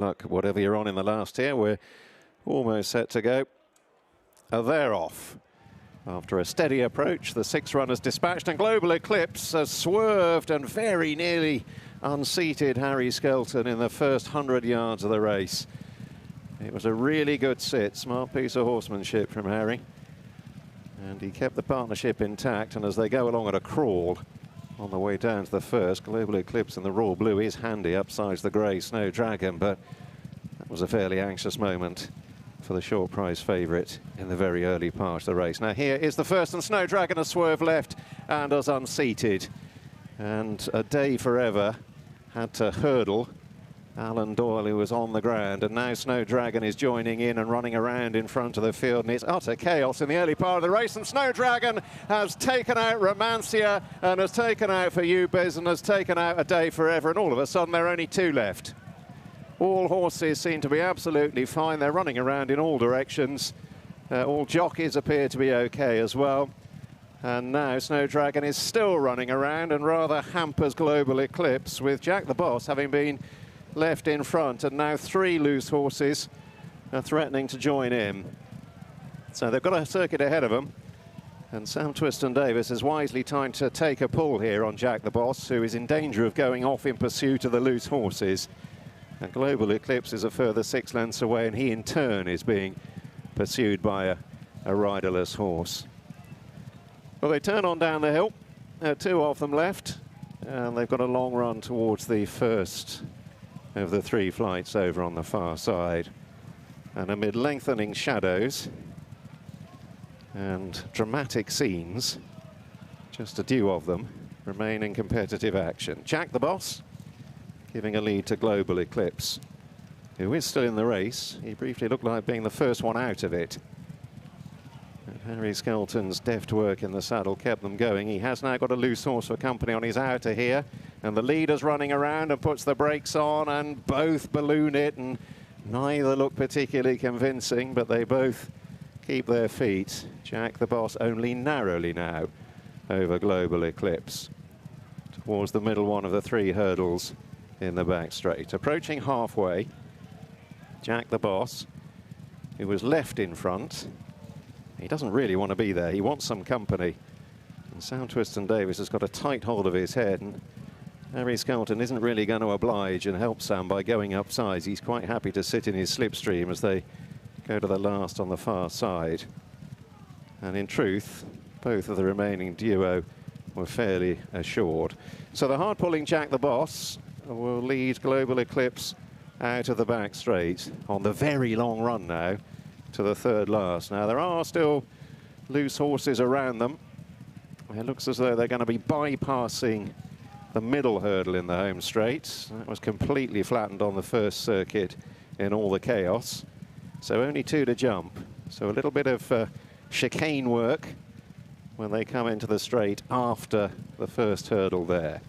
Luck, whatever you're on in the last here, we're almost set to go. They're off. After a steady approach, the 6 runners dispatched, and Global Eclipse has swerved and very nearly unseated Harry Skelton in the first 100 yards of the race. It was a really good sit, smart piece of horsemanship from Harry. And he kept the partnership intact, and as they go along at a crawl on the way down to the first, Global Eclipse in the raw blue is handy upsides the grey Snow Dragon, but that was a fairly anxious moment for the short prize favourite in the very early part of the race. Now here is the first, and Snow Dragon has swerved left and is unseated. And A Day Forever had to hurdle Alan Doyle, who was on the ground, and now Snow Dragon is joining in and running around in front of the field, and it's utter chaos in the early part of the race, and Snow Dragon has taken out Romancia and has taken out For You Biz and has taken out A Day Forever, and all of a sudden there are only 2 left. All horses seem to be absolutely fine. They're running around in all directions. All jockeys appear to be okay as well. And now Snow Dragon is still running around and rather hampers Global Eclipse, with Jack the Boss having been left in front, and now 3 loose horses are threatening to join in. So they've got a circuit ahead of them, and Sam Twiston-Davies is wisely trying to take a pull here on Jack the Boss, who is in danger of going off in pursuit of the loose horses. And Global Eclipse is a further 6 lengths away, and he in turn is being pursued by a riderless horse. Well, they turn on down the hill. There are 2 of them left, and they've got a long run towards the first of the 3 flights over on the far side. And amid lengthening shadows and dramatic scenes, just a few of them remain in competitive action. Jack the Boss giving a lead to Global Eclipse, who is still in the race. He briefly looked like being the first one out of it. And Harry Skelton's deft work in the saddle kept them going. He has now got a loose horse for company on his outer here, and the leader's running around and puts the brakes on, and both balloon it, and neither look particularly convincing, but they both keep their feet. Jack the Boss only narrowly now over Global Eclipse towards the middle one of the 3 hurdles in the back straight. Approaching halfway, Jack the Boss, who was left in front, he doesn't really want to be there. He wants some company. And Sam Twiston-Davies has got a tight hold of his head, and Harry Skelton isn't really going to oblige and help Sam by going up sides. He's quite happy to sit in his slipstream as they go to the last on the far side. And in truth, both of the remaining duo were fairly assured. So the hard-pulling Jack the Boss will lead Global Eclipse out of the back straight on the very long run now to the 3rd last. Now, there are still loose horses around them. It looks as though they're going to be bypassing the middle hurdle in the home straight. That was completely flattened on the first circuit in all the chaos. So only 2 to jump. So a little bit of chicane work when they come into the straight after the first hurdle there.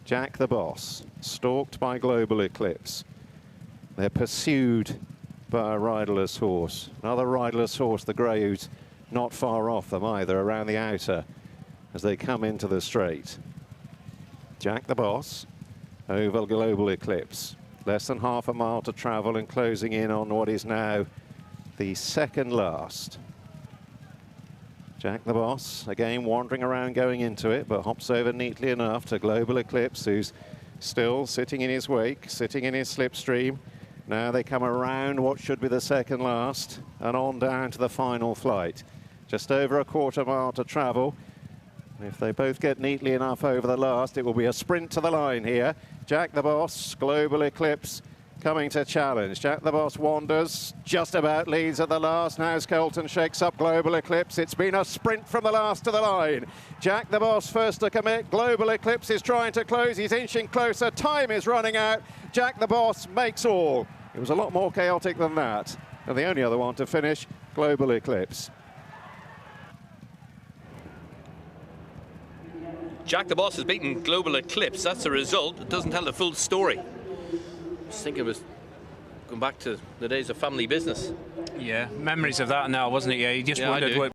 Jack the Boss, stalked by Global Eclipse. They're pursued by a riderless horse. Another riderless horse, the grey, who's not far off them either, around the outer as they come into the straight. Jack the Boss over Global Eclipse. Less than half a mile to travel and closing in on what is now the 2nd last. Jack the Boss, again wandering around going into it, but hops over neatly enough to Global Eclipse, who's still sitting in his wake, sitting in his slipstream. Now they come around what should be the 2nd last and on down to the final flight. Just over a quarter mile to travel. If they both get neatly enough over the last, it will be a sprint to the line here. Jack the Boss, Global Eclipse coming to challenge. Jack the Boss wanders, just about leads at the last. Now Skelton shakes up Global Eclipse. It's been a sprint from the last to the line. Jack the Boss first to commit. Global Eclipse is trying to close. He's inching closer. Time is running out. Jack the Boss makes all. It was a lot more chaotic than that. And the only other one to finish, Global Eclipse. Jack the Boss has beaten Global Eclipse. That's the result. It doesn't tell the full story. I was thinking it was going back to the days of family business. Yeah, memories of that now, wasn't it? Yeah, he just wondered what